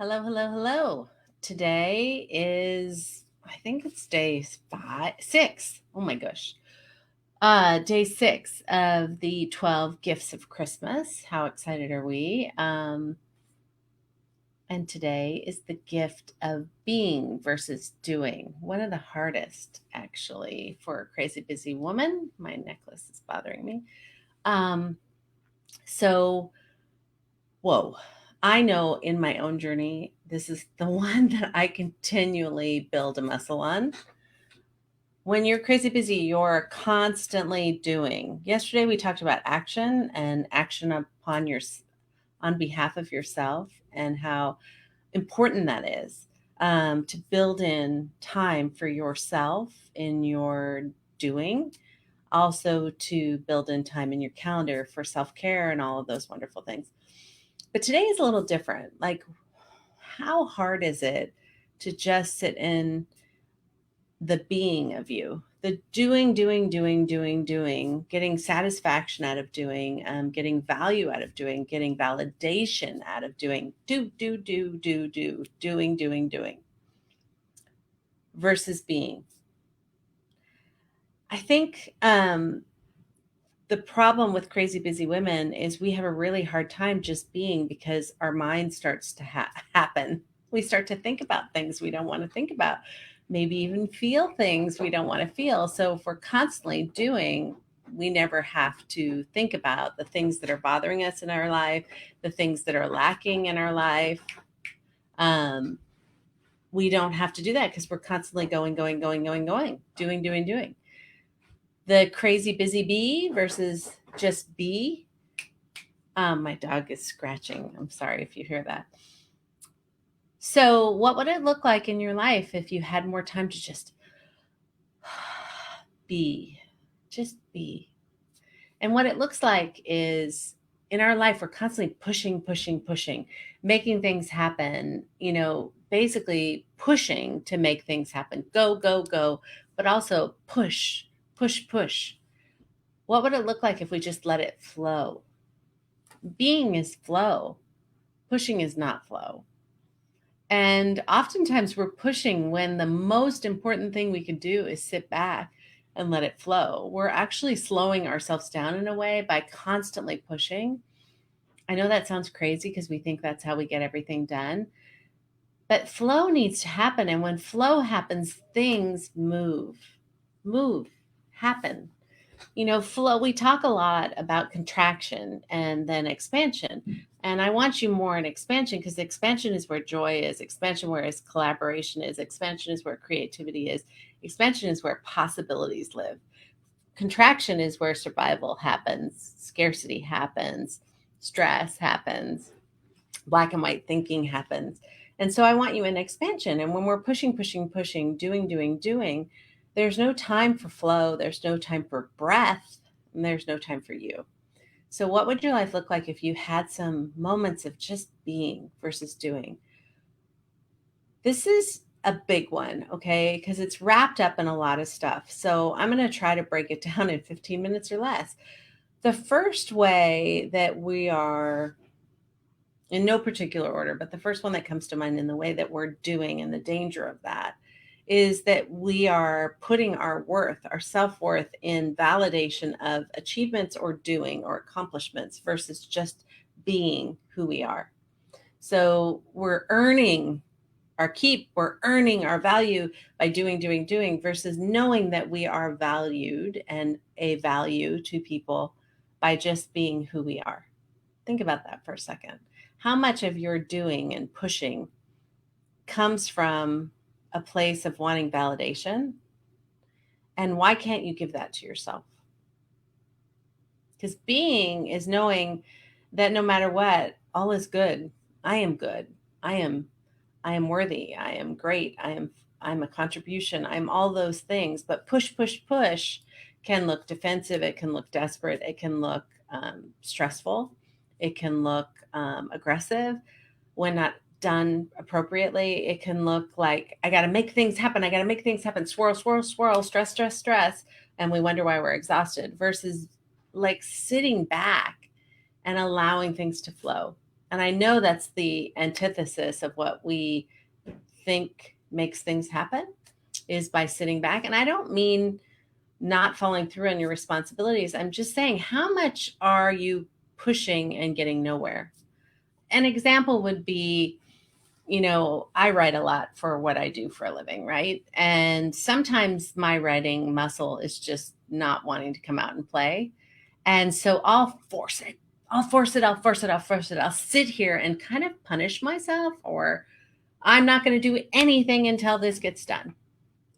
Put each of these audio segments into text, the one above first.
Hello, hello, hello. Today is, I think it's day 6. Oh my gosh. Day 6 of the 12 gifts of Christmas. How excited are we? And today is the gift of being versus doing. One of the hardest, actually, for a crazy busy woman. My necklace is bothering me. Um, so Whoa. I know in my own journey, this is the one that I continually build a muscle on. When you're crazy busy, you're constantly doing. Yesterday we talked about action and action on behalf of yourself and how important that is, to build in time for yourself in your doing, also to build in time in your calendar for self-care and all of those wonderful things. But today is a little different. Like, how hard is it to just sit in the being of you? The doing, getting satisfaction out of doing, getting value out of doing, getting validation out of doing, doing, versus being. I think the problem with crazy busy women is we have a really hard time just being because our mind starts to happen. We start to think about things we don't want to think about, maybe even feel things we don't want to feel. So if we're constantly doing, we never have to think about the things that are bothering us in our life, the things that are lacking in our life. We don't have to do that because we're constantly going, doing. The crazy busy bee versus just be. My dog is scratching. I'm sorry if you hear that. So, what would it look like in your life if you had more time to just be? Just be. And what it looks like is in our life, we're constantly pushing, making things happen, basically pushing to make things happen. Go, but also push. What would it look like if we just let it flow? Being is flow, pushing is not flow. And oftentimes we're pushing when the most important thing we can do is sit back and let it flow. We're actually slowing ourselves down in a way by constantly pushing. I know that sounds crazy because we think that's how we get everything done, but flow needs to happen. And when flow happens, things move, happen. Flow, we talk a lot about contraction and then expansion. And I want you more in expansion because expansion is where joy is, expansion where is collaboration is, expansion is where creativity is, expansion is where possibilities live. Contraction is where survival happens, scarcity happens, stress happens, black and white thinking happens. And so I want you in expansion. And when we're pushing, doing, there's no time for flow, there's no time for breath, and there's no time for you. So, what would your life look like if you had some moments of just being versus doing? This is a big one, okay? Because it's wrapped up in a lot of stuff. So, I'm going to try to break it down in 15 minutes or less. The first way that we are, in no particular order, but the first one that comes to mind in the way that we're doing and the danger of that is that we are putting our worth, our self-worth in validation of achievements or doing or accomplishments versus just being who we are. So we're earning our keep, we're earning our value by doing versus knowing that we are valued and a value to people by just being who we are. Think about that for a second. How much of your doing and pushing comes from a place of wanting validation? And why can't you give that to yourself? Because being is knowing that no matter what, all is good. I am good. I am worthy. I am great. I'm a contribution. I'm all those things. But push can look defensive. It can look desperate. It can look stressful. It can look aggressive when not done appropriately. It can look like I got to make things happen. Swirl, stress. And we wonder why we're exhausted versus like sitting back and allowing things to flow And I know that's the antithesis of what we think makes things happen, is by sitting back. And I don't mean not following through on your responsibilities. I'm just saying, how much are you pushing and getting nowhere? An example would be, I write a lot for what I do for a living, right? And sometimes my writing muscle is just not wanting to come out and play. And so I'll force it. I'll force it. I'll force it. I'll force it. I'll sit here and kind of punish myself, or I'm not going to do anything until this gets done.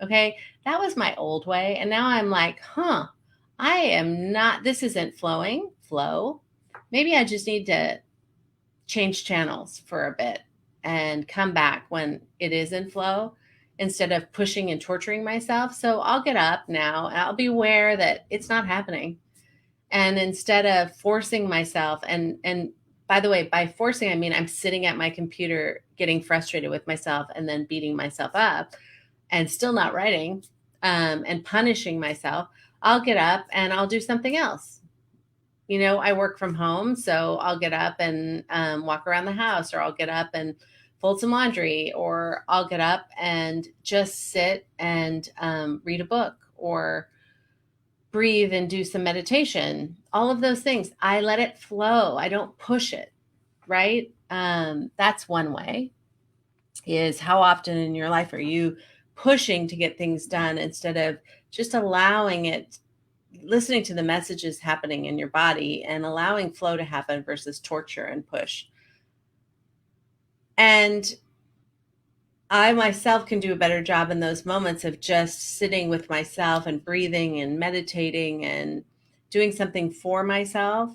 Okay. That was my old way. And now I'm like, I am not, this isn't flow. Maybe I just need to change channels for a bit and come back when it is in flow instead of pushing and torturing myself. So I'll get up now and I'll be aware that it's not happening. And instead of forcing myself, and by the way, by forcing, I mean I'm sitting at my computer getting frustrated with myself and then beating myself up and still not writing, and punishing myself, I'll get up and I'll do something else. I work from home, so I'll get up and walk around the house, or I'll get up and fold some laundry, or I'll get up and just sit and read a book, or breathe and do some meditation. All of those things, I let it flow. I don't push it, right? That's one way. Is how often in your life are you pushing to get things done instead of just allowing it, listening to the messages happening in your body and allowing flow to happen versus torture and push. And I myself can do a better job in those moments of just sitting with myself and breathing and meditating and doing something for myself,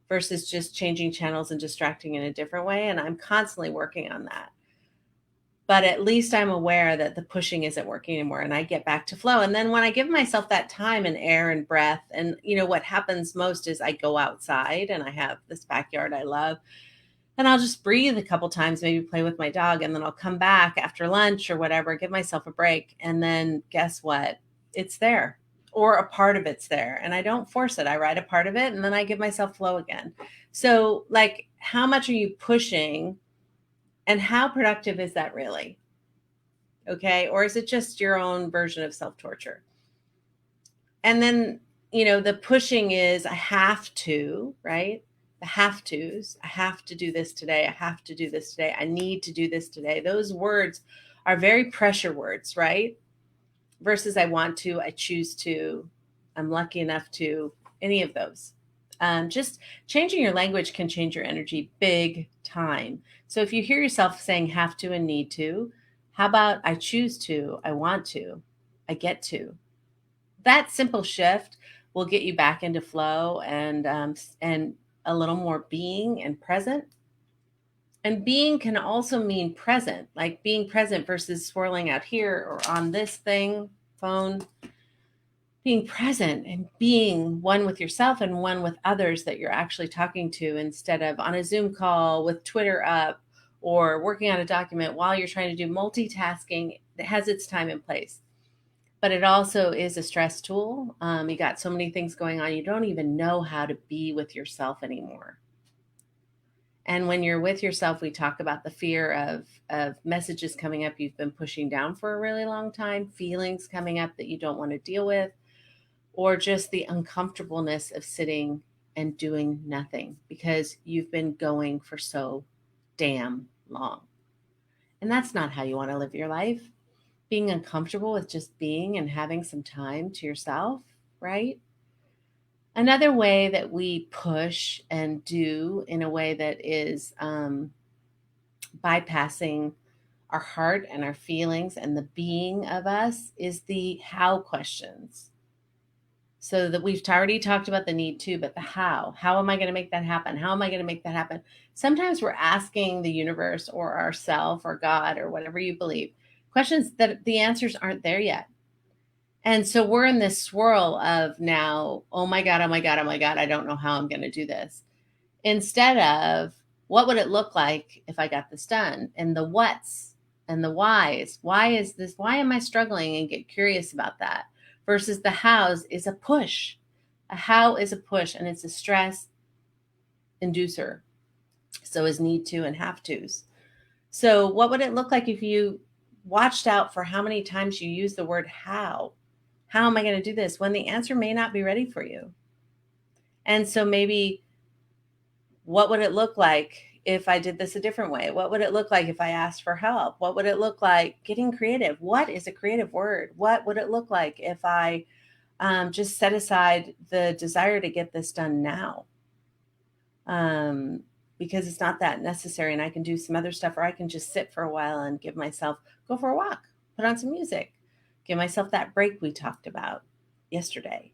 versus just changing channels and distracting in a different way. And I'm constantly working on that. But at least I'm aware that the pushing isn't working anymore and I get back to flow. And then when I give myself that time and air and breath, and what happens most is I go outside and I have this backyard I love, and I'll just breathe a couple times, maybe play with my dog. And then I'll come back after lunch or whatever, give myself a break. And then guess what? It's there, or a part of it's there. And I don't force it. I write a part of it and then I give myself flow again. So like, how much are you pushing? And how productive is that really? Okay. Or is it just your own version of self-torture? And then, the pushing is I have to, right? The have tos. I have to do this today. I have to do this today. I need to do this today. Those words are very pressure words, right? Versus I want to, I choose to, I'm lucky enough to, any of those. Just changing your language can change your energy big time. So if you hear yourself saying have to and need to, how about I choose to, I want to, I get to? That simple shift will get you back into flow and a little more being and present. And being can also mean present, like being present versus swirling out here or on this thing, phone. Being present and being one with yourself and one with others that you're actually talking to, instead of on a Zoom call with Twitter up or working on a document while you're trying to do multitasking. That has its time and place. But it also is a stress tool. You got so many things going on, you don't even know how to be with yourself anymore. And when you're with yourself, we talk about the fear of messages coming up you've been pushing down for a really long time, feelings coming up that you don't want to deal with, or just the uncomfortableness of sitting and doing nothing because you've been going for so damn long. And that's not how you want to live your life. Being uncomfortable with just being and having some time to yourself, right? Another way that we push and do in a way that is bypassing our heart and our feelings and the being of us is the how questions. So that we've already talked about the need to, but the how. How am I going to make that happen? How am I going to make that happen? Sometimes we're asking the universe or ourself or God or whatever you believe questions that the answers aren't there yet. And so we're in this swirl of now, oh my God, oh my God, oh my God, I don't know how I'm going to do this. Instead of what would it look like if I got this done? And the what's and the why's. Why is this? Why am I struggling? And get curious about that. Versus the how's is a push. A how is a push, and it's a stress inducer. So is need to and have tos. So what would it look like if you watched out for how many times you use the word how? How am I going to do this when the answer may not be ready for you? And so maybe, what would it look like if I did this a different way? What would it look like if I asked for help? What would it look like getting creative? What is a creative word? What would it look like if I just set aside the desire to get this done now? Because it's not that necessary and I can do some other stuff, or I can just sit for a while and give myself, go for a walk, put on some music, give myself that break we talked about yesterday.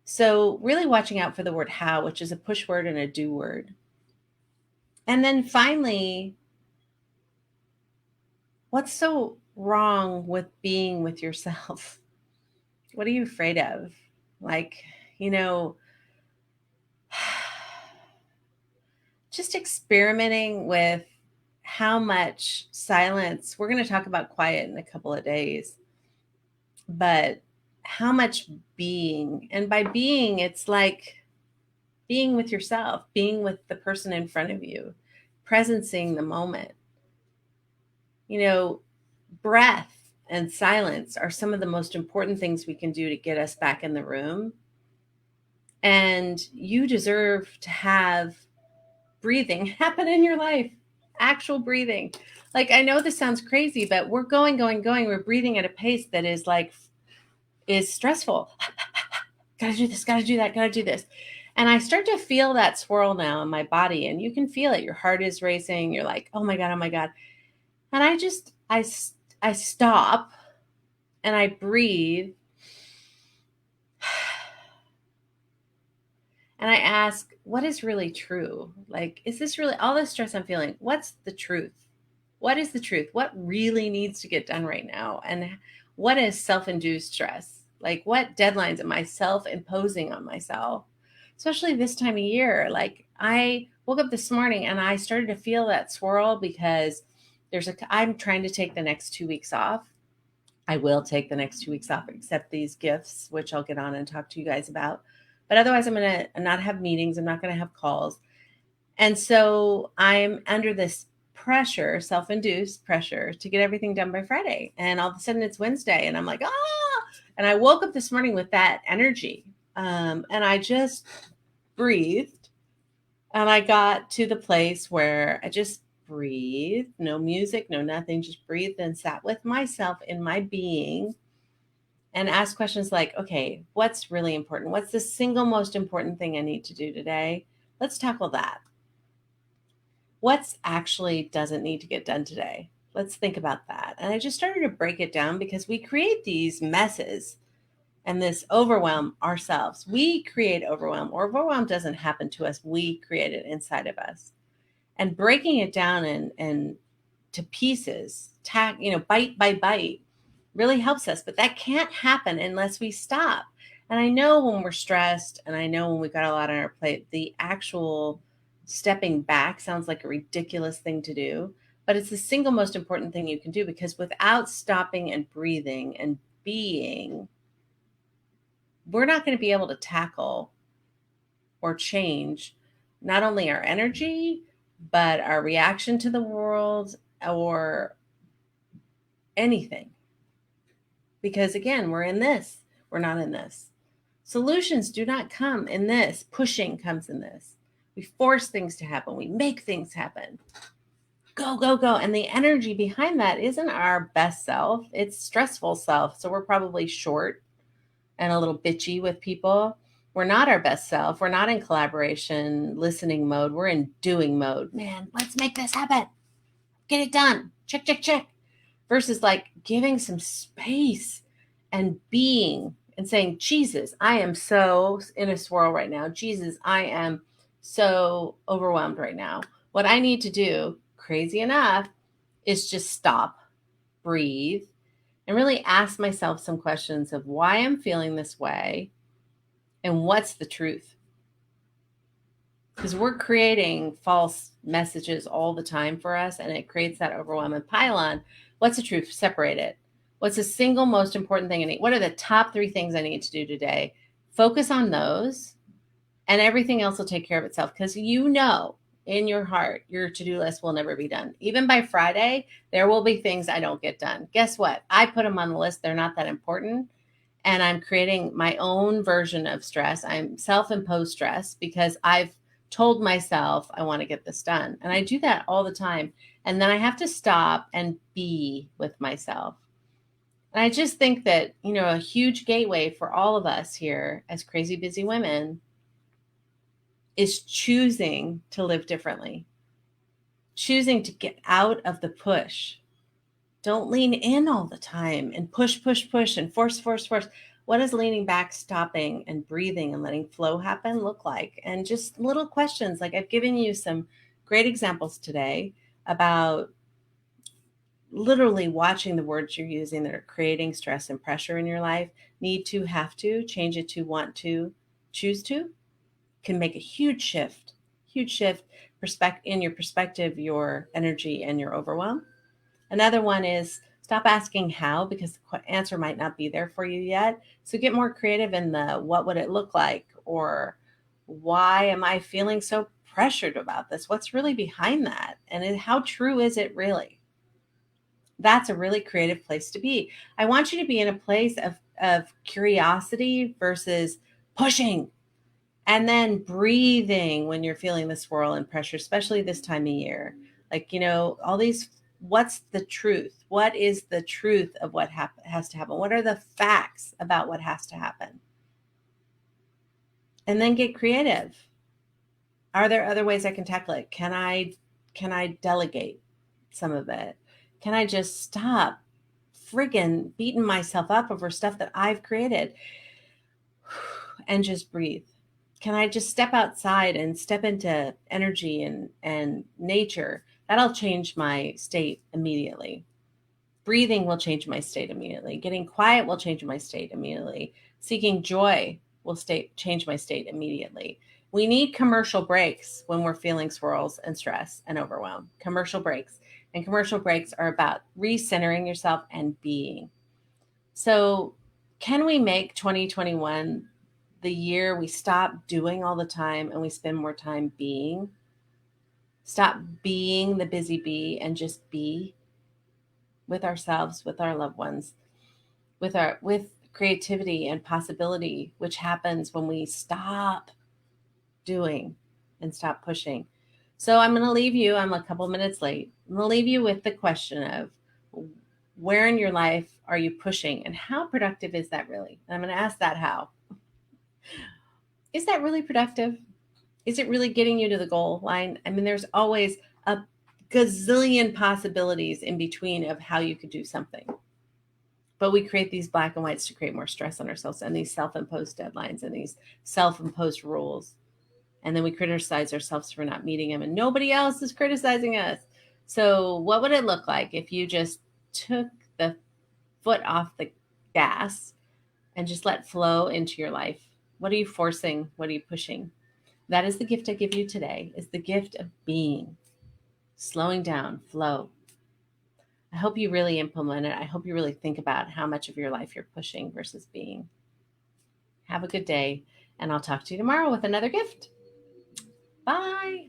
So really watching out for the word how, which is a push word and a do word. And then finally, what's so wrong with being with yourself? What are you afraid of? Like, just experimenting with how much silence. We're going to talk about quiet in a couple of days, but how much being, and by being, it's like being with yourself, being with the person in front of you, presencing the moment. Breath and silence are some of the most important things we can do to get us back in the room. And you deserve to have breathing happen in your life, actual breathing. Like, I know this sounds crazy, but we're going. We're breathing at a pace that is stressful. Got to do this, got to do that, got to do this. And I start to feel that swirl now in my body, and you can feel it. Your heart is racing. You're like, oh my God, oh my God. And I stop and I breathe. And I ask, what is really true? Like, is this really all this stress I'm feeling? What's the truth? What is the truth? What really needs to get done right now? And what is self-induced stress? Like, what deadlines am I self-imposing on myself? Especially this time of year. Like, I woke up this morning and I started to feel that swirl because I'm trying to take the next 2 weeks off. I will take the next 2 weeks off, except these gifts, which I'll get on and talk to you guys about. But otherwise, I'm going to not have meetings. I'm not going to have calls. And so I'm under this pressure, self-induced pressure, to get everything done by Friday. And all of a sudden it's Wednesday and I'm like, and I woke up this morning with that energy. And I just breathed, and I got to the place where I just breathed, no music, no nothing, just breathed and sat with myself in my being and asked questions like, okay, what's really important? What's the single most important thing I need to do today? Let's tackle that. What's actually doesn't need to get done today? Let's think about that. And I just started to break it down, because we create these messes and this overwhelm ourselves. We create overwhelm. Overwhelm doesn't happen to us. We create it inside of us. And breaking it down and to pieces, bite by bite, really helps us. But that can't happen unless we stop. And I know when we're stressed, and I know when we've got a lot on our plate, the actual stepping back sounds like a ridiculous thing to do, but it's the single most important thing you can do, because without stopping and breathing and being, we're not going to be able to tackle or change not only our energy, but our reaction to the world or anything. Because again, we're in this, we're not in this. Solutions do not come in this. Pushing comes in this. We force things to happen. We make things happen. Go, go, go. And the energy behind that isn't our best self. It's stressful self. So we're probably short and a little bitchy with people. We're not our best self. We're not in collaboration, listening mode. We're in doing mode. Man, let's make this happen. Get it done. Check, check, check. Versus like giving some space and being and saying, Jesus, I am so in a swirl right now. Jesus, I am so overwhelmed right now. What I need to do, crazy enough, is just stop, breathe, and really ask myself some questions of why I'm feeling this way and what's the truth. Because we're creating false messages all the time for us, and it creates that overwhelm. And pile on, what's the truth? Separate it. What's the single most important thing I need? What are the top 3 things I need to do today? Focus on those, and everything else will take care of itself. Because in your heart, your to-do list will never be done. Even by Friday, there will be things I don't get done. Guess what? I put them on the list. They're not that important. And I'm creating my own version of stress. I'm self-imposed stress because I've told myself I want to get this done. And I do that all the time. And then I have to stop and be with myself. And I just think that, a huge gateway for all of us here as crazy busy women is choosing to live differently, choosing to get out of the push. Don't lean in all the time and push, push, push and force, force, force. What does leaning back, stopping and breathing and letting flow happen look like? And just little questions. Like I've given you some great examples today about literally watching the words you're using that are creating stress and pressure in your life. Need to, have to, change it to want to, choose to, can make a huge shift in your perspective, your energy, and your overwhelm. Another one is stop asking how, because the answer might not be there for you yet. So get more creative in the what would it look like, or why am I feeling so pressured about this? What's really behind that? And how true is it really? That's a really creative place to be. I want you to be in a place of curiosity versus pushing, and then breathing when you're feeling the swirl and pressure, especially this time of year. Like, all these, what's the truth? What is the truth of what has to happen? What are the facts about what has to happen? And then get creative. Are there other ways I can tackle it? Can I delegate some of it? Can I just stop friggin' beating myself up over stuff that I've created and just breathe? Can I just step outside and step into energy and nature? That'll change my state immediately. Breathing will change my state immediately. Getting quiet will change my state immediately. Seeking joy will change my state immediately. We need commercial breaks when we're feeling swirls and stress and overwhelm. Commercial breaks. And commercial breaks are about recentering yourself and being. So can we make 2021 the year we stop doing all the time and we spend more time being? Stop being the busy bee and just be with ourselves, with our loved ones, with creativity and possibility, which happens when we stop doing and stop pushing. So I'm going to leave you, I'm a couple minutes late. I'm going to leave you with the question of, where in your life are you pushing, and how productive is that really? And I'm going to ask that how. Is that really productive? Is it really getting you to the goal line? I mean, there's always a gazillion possibilities in between of how you could do something. But we create these black and whites to create more stress on ourselves, and these self-imposed deadlines and these self-imposed rules. And then we criticize ourselves for not meeting them, and nobody else is criticizing us. So what would it look like if you just took the foot off the gas and just let flow into your life? What are you forcing? What are you pushing? That is the gift I give you today, is the gift of being, slowing down, flow. I hope you really implement it. I hope you really think about how much of your life you're pushing versus being. Have a good day, and I'll talk to you tomorrow with another gift. Bye.